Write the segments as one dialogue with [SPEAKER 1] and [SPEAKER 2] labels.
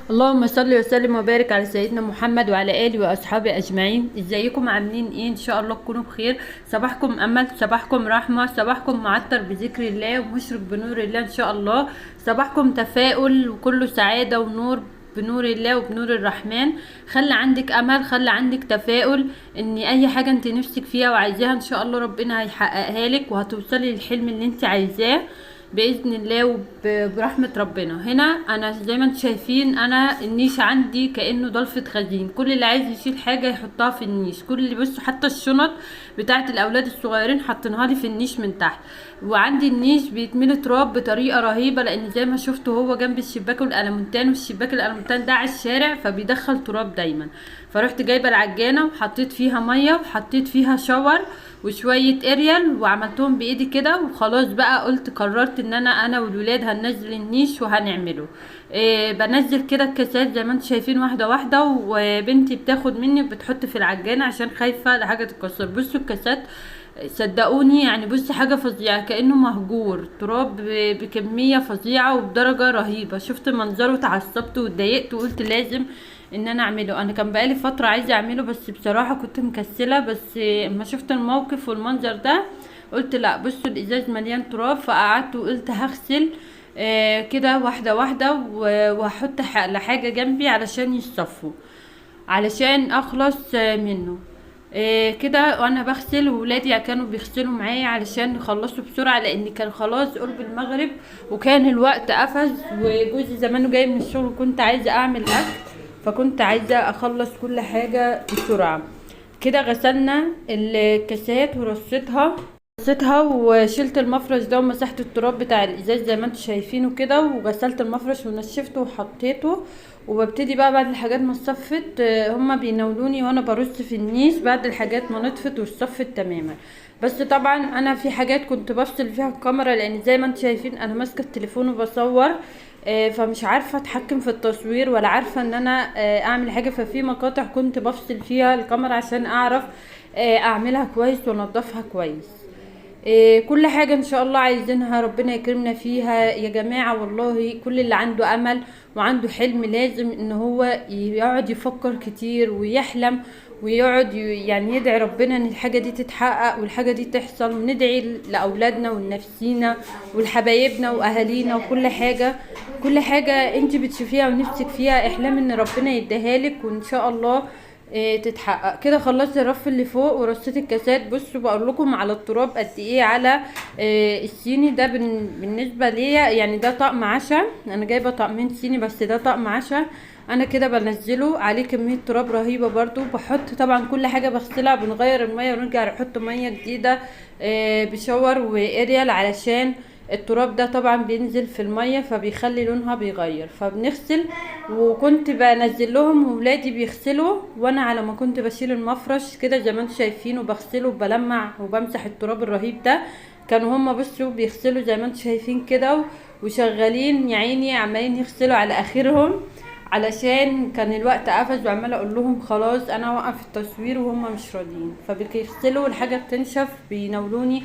[SPEAKER 1] اللهم صل وسلم وبارك على سيدنا محمد وعلى اله واصحابه اجمعين. ازيكم؟ عاملين ايه؟ ان شاء الله تكونوا بخير. صباحكم امل، صباحكم رحمه، صباحكم معطر بذكر الله ومشرق بنور الله ان شاء الله. صباحكم تفاؤل وكله سعاده ونور بنور الله وبنور الرحمن. خلي عندك امل، خلي عندك تفاؤل ان اي حاجه انت نفسك فيها وعايزاها ان شاء الله ربنا هيحققها لك، وهتوصلي للحلم اللي انت عايزاه باذن الله وبرحمه ربنا. هنا انا زي ما انتم شايفين، انا النيش عندي كانه ضلفه خزين، كل اللي عايز يشيل حاجه يحطها في النيش، كل اللي بصوا حتى الشنط بتاعه الاولاد الصغيرين حاطينها لي في النيش من تحت. وعندي النيش بيتملي تراب بطريقه رهيبه، لان زي ما شفتوا هو جنب الشباك الالمونتان، والشباك الالمونتان ده على الشارع فبيدخل تراب دايما. فرحت جايبه العجانه وحطيت فيها ميه وحطيت فيها شاور وشويه اريال وعملتهم بايدي كده، وخلاص بقى قلت قررت ان انا والولاد هننزل النيش وهنعمله. بنزل كده الكاسات زي ما انتم شايفين واحده واحده، وبنتي بتاخد مني وبتحط في العجانه عشان خايفه لحاجه تتكسر. بصوا الكاسات، صدقوني يعني بص حاجة فظيعة، كأنه مهجور تراب بكمية فظيعة وبدرجة رهيبة. شفت منظره اتعصبت واتضايقت وقلت لازم ان انا اعمله. انا كان بقالي فترة عايزة اعمله بس بصراحة كنت مكسلة، بس اما شفت الموقف والمنظر ده قلت لا. بصوا الازاز مليان تراب، فقعدت وقلت هغسل كده واحدة واحدة وهحط حاجة جنبي علشان يصفوا، علشان اخلص منه. كده وانا بغسل وولادي كانوا بيغسلوا معايا علشان نخلصوا بسرعة، لان كان خلاص قرب المغرب وكان الوقت قفز، وجوزي زمانه جاي من الشغل وكنت عايزة اعمل اكل، فكنت عايزة اخلص كل حاجة بسرعة. كده غسلنا الكاسات ورصيتها وشلت المفرش ده ومسحت التراب بتاع الازاز زي ما انتم شايفينه كده، وغسلت المفرش ونشفته وحطيته. وببتدي بقى بعد الحاجات ما اتصفت، هما بيناولوني وانا برص في النيش بعد الحاجات ما نطفت واتصفت تماما. بس طبعا انا في حاجات كنت بفصل فيها الكاميرا، لان زي ما انتم شايفين انا ماسكه التليفون وبصور، فمش عارفه اتحكم في التصوير ولا عارفه ان انا اعمل حاجه. ففي مقاطع كنت بفصل فيها الكاميرا عشان اعرف اعملها كويس وانضفها كويس. كل حاجة ان شاء الله عايزينها ربنا يكرمنا فيها يا جماعة. والله كل اللي عنده امل وعنده حلم لازم ان هو يقعد يفكر كتير ويحلم، ويقعد يعني يدعي ربنا ان الحاجة دي تتحقق والحاجة دي تحصل، وندعي لأولادنا ولنفسينا ولحبايبنا واهالينا وكل حاجة. كل حاجة انت بتشوفيها ونفسك فيها احلام ان ربنا يديها لك، وان شاء الله تتحقق. كده خلصت الرف اللي فوق ورصيت الكاسات. بصوا بقول لكم على التراب قد ايه على الصيني ده. بالنسبه ليا يعني ده طقم عشاء، انا جايبه طقمين صيني بس ده طقم عشاء. انا كده بنزله عليه كميه تراب رهيبه. برضو بحط طبعا كل حاجه بغسلها، بنغير الميه ونرجع نحط ميه جديده بشاور واريال، علشان التراب ده طبعا بينزل في المية فبيخلي لونها بيغير، فبنغسل. وكنت بنزل لهم وولادي بيغسلوا، وانا على ما كنت بشيل المفرش كده زي ما انتم شايفين وبغسله وبلمع وبمسح التراب الرهيب ده، كانوا هما بصوا بيغسلوا زي ما انتم شايفين كده، وشغالين يا عيني عمالين يغسلوا على اخرهم، علشان كان الوقت قفز وعماله اقول لهم خلاص انا اوقف التصوير وهم مش راضيين. فبيغسلوا الحاجه بتنشف بيناولوني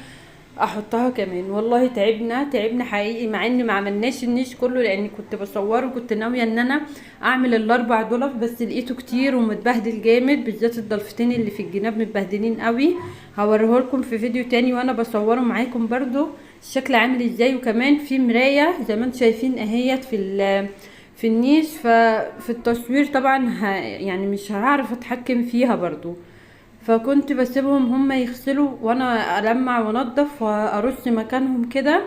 [SPEAKER 1] احطها كمان. والله تعبنا حقيقي، مع ان ما عملناش النيش كله لاني كنت بصوره وكنت ناويه ان انا اعمل الاربع ضلف، بس لقيته كتير ومتبهدل جامد، بالذات الضلفتين اللي في الجناب متبهدلين قوي. هوريه لكم في فيديو تاني وانا بصوره معاكم برضو الشكل عامل ازاي. وكمان في مرايه زي ما انتم شايفين اهيت في النيش، ففي التصوير طبعا يعني مش هعرف اتحكم فيها برضو، فكنت بسيبهم هم يغسلوا وانا المع وانضف وارص مكانهم كده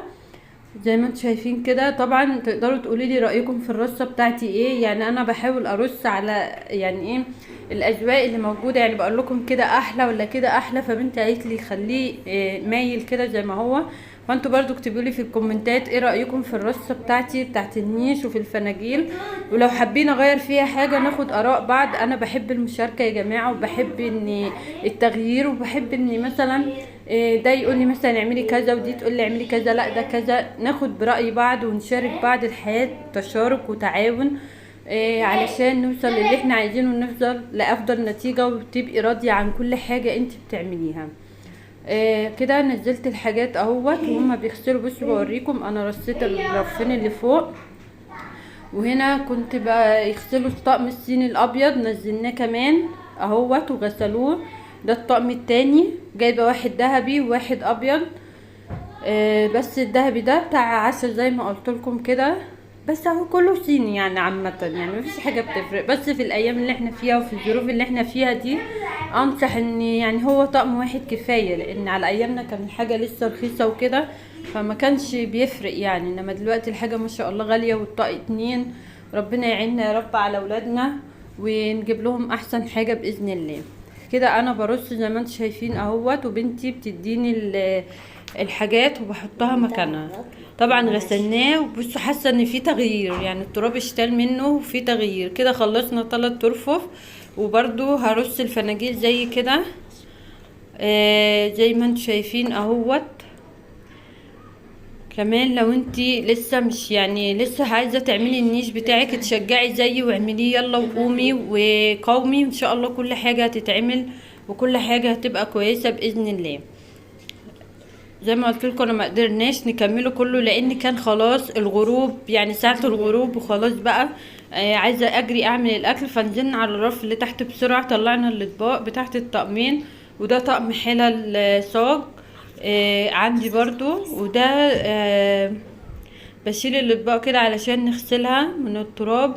[SPEAKER 1] زي ما انتم شايفين كده. طبعا تقدروا تقولي لي رايكم في الرصه بتاعتي ايه، يعني انا بحاول ارص على يعني ايه الاذواق اللي موجوده، يعني بقول لكم كده احلى ولا كده احلى. فبنتي قالت لي خليه مايل كده زي ما هو. فانتوا برضو اكتبوا لي في الكومنتات ايه رايكم في الرصه بتاعت النيش وفي الفناجيل، ولو حابين اغير فيها حاجه ناخد اراء بعض. انا بحب المشاركه يا جماعه، وبحب ان التغيير، وبحب ان مثلا ده يقول لي مثلا اعملي كذا ودي تقول لي اعملي كذا، لا ده كذا، ناخد برأي بعض ونشارك بعض. الحياة تشارك وتعاون علشان نوصل للي احنا عايزينه ونوصل لأفضل نتيجة، وتبقي راضية عن كل حاجة انت بتعمليها. كده نزلت الحاجات اهوت وهما بيغسلوا. بصوا بوريكم انا رصيت الرفين اللي فوق وهنا كنت بقى يغسلوا الطقم الصيني الابيض، نزلناه كمان اهوت وغسلوه. ده الطقم التاني، جايبه واحد ذهبي وواحد ابيض. بس الذهبي ده بتاع عسل زي ما قلت لكم كده. بس اهو كله صيني يعني عامه، يعني مفيش حاجه بتفرق. بس في الايام اللي احنا فيها وفي الظروف اللي احنا فيها دي، انصح ان يعني هو طقم واحد كفايه، لان على ايامنا كان الحاجه لسه رخيصه وكده، فما كانش بيفرق يعني. انما دلوقتي الحاجه ما شاء الله غاليه، والطقم اتنين. ربنا يعيننا يا رب على اولادنا، ونجيب لهم احسن حاجه باذن الله. كده انا برص زي ما انتم شايفين اهوت، وبنتي بتديني الحاجات وبحطها مكانها. طبعا غسلناه، وبصوا حاسه ان في تغيير، يعني التراب اشتال منه وفي تغيير. كده خلصنا 3 رفوف. وبرضو هرص الفناجيل زي كده، زي ما انتم شايفين اهوت. كمان لو انتي لسه مش يعني لسه عايزه تعملي النيش بتاعك، تشجعي زيي واعمليه، يلا وقومي وقومي، ان شاء الله كل حاجه هتتعمل وكل حاجه هتبقى كويسه باذن الله. زي ما قلت لكم انا ما قدرناش نكمله كله، لان كان خلاص الغروب، يعني ساعه الغروب وخلاص بقى. عايزه اجري اعمل الاكل، فنزلنا على الرف اللي تحت بسرعه، طلعنا الاطباق بتاعت الطقمين. وده طقم حلل صاج عندي برضو. وده بشيل الاطباق كده علشان نغسلها من التراب،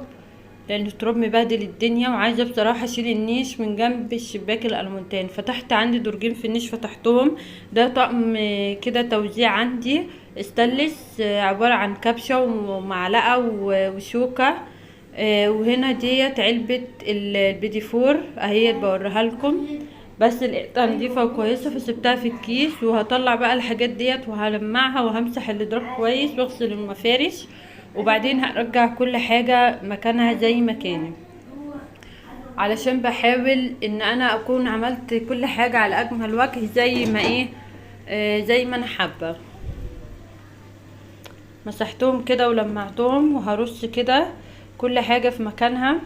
[SPEAKER 1] لان التراب مبهدل الدنيا. وعايزه بصراحه اشيل النيش من جنب الشباك الالمونتان، فتحت عندي درجين في النيش فتحتهم. ده طقم كده توزيع عندي استانلس، عباره عن كبشه ومعلقه وشوكه. وهنا ديت علبه البيديفور اهي بوريها لكم، بس لقيتها نضيفه وكويسه فسبتها في الكيس. وهطلع بقى الحاجات ديت وهلمعها وهمسح الادراج كويس واغسل المفارش، وبعدين هرجع كل حاجة مكانها زي ما كانت، علشان بحاول ان انا اكون عملت كل حاجة على اجمل وجه زي ما زي ما انا حابة. مسحتهم كده ولمعتهم، وهرص كده كل حاجة في مكانها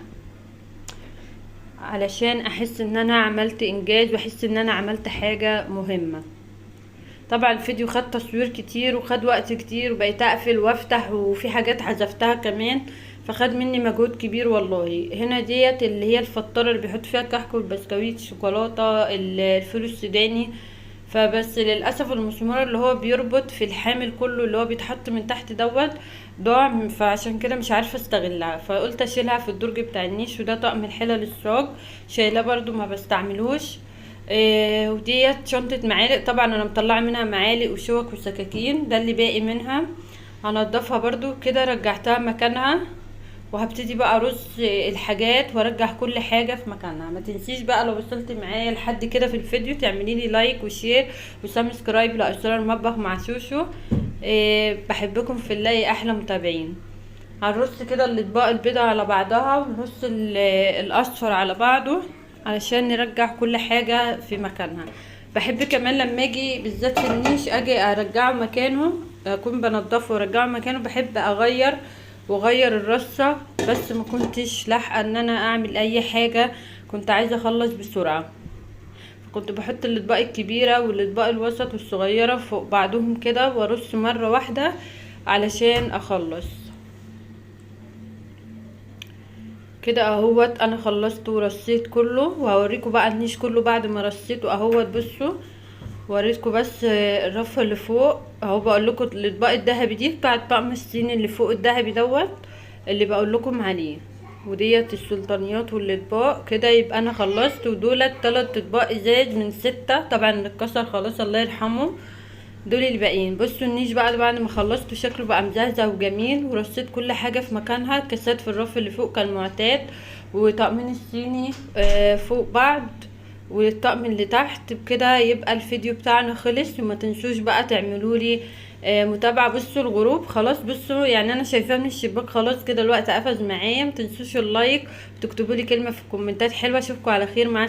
[SPEAKER 1] علشان احس ان انا عملت انجاز، واحس ان انا عملت حاجة مهمة. طبعا الفيديو خد تصوير كتير وخد وقت كتير، وبقيت اقفل وافتح، وفي حاجات حذفتها كمان، فخد مني مجهود كبير والله. هنا ديت اللي هي الفطاره اللي بيحط فيها الكحك والبسكويت، الشوكولاته، الفول السوداني. فبس للاسف المسمار اللي هو بيربط في الحامل كله، اللي هو بيتحط من تحت دوت، ضاع، فعشان كده مش عارفه استغلها، فقلت اشيلها في الدرج بتاع النيش. وده طقم الحلل الصاج، شايلاه برضو ما بستعملوش. وديت شنطة معالق، طبعا انا مطلعه منها معالق وشوك وسكاكين، ده اللي باقي منها. هنضفها برضو كده، رجعتها مكانها. وهبتدي بقى ارص الحاجات وارجع كل حاجة في مكانها. ما تنسيش بقى لو وصلت معايا لحد كده في الفيديو تعملي لي لايك وشير وسبسكرايب لأسرار المطبخ مع شوشو. بحبكم في الله يا احلى متابعين. هنرص كده الاطباق البيضة على بعضها، ونرص الاصفر على بعضه علشان نرجع كل حاجة في مكانها. بحب كمان لما اجي بالذات في النيش اجي ارجعه مكانه، اكون بنضفه وارجعه مكانه، بحب واغير الرصة. بس ما كنتش لاحقه ان انا اعمل اي حاجة، كنت عايزة اخلص بسرعة. كنت بحط الاطباق الكبيرة والاطباق الوسط والصغيرة فوق بعضهم كده، وارص مرة واحدة علشان اخلص. كده اهوت انا خلصت ورصيت كله، وهوريكم بقى النيش كله بعد ما رصيته اهوت. بصوا وريتكم بس الرف اللي فوق اهو. بقول لكم الاطباق الذهبي دي بتاع الطقم الصيني اللي فوق الذهبي دوت اللي بقول لكم عليه، وديت السلطانيات والاطباق. كده يبقى انا خلصت، ودولت 3 اطباق ازاز من 6، طبعا اتكسر خلاص الله يرحمه. دول اللي باقيين. بصوا النيش بقى بعد ما خلصت شكله بقى مزهزه وجميل، ورصيت كل حاجه في مكانها. الكاسات في الرف اللي فوق كالمعتاد، وطقمين الصيني فوق بعض، والطقم اللي تحت. بكده يبقى الفيديو بتاعنا خلص. وما تنسوش بقى تعملوا لي متابعه. بصوا الغروب خلاص، بصوا يعني انا شايفاه من الشباك خلاص كده الوقت قفز معايا. ما تنسوش اللايك، وتكتبوا لي كلمه في الكومنتات حلوه. اشوفكم على خير، مع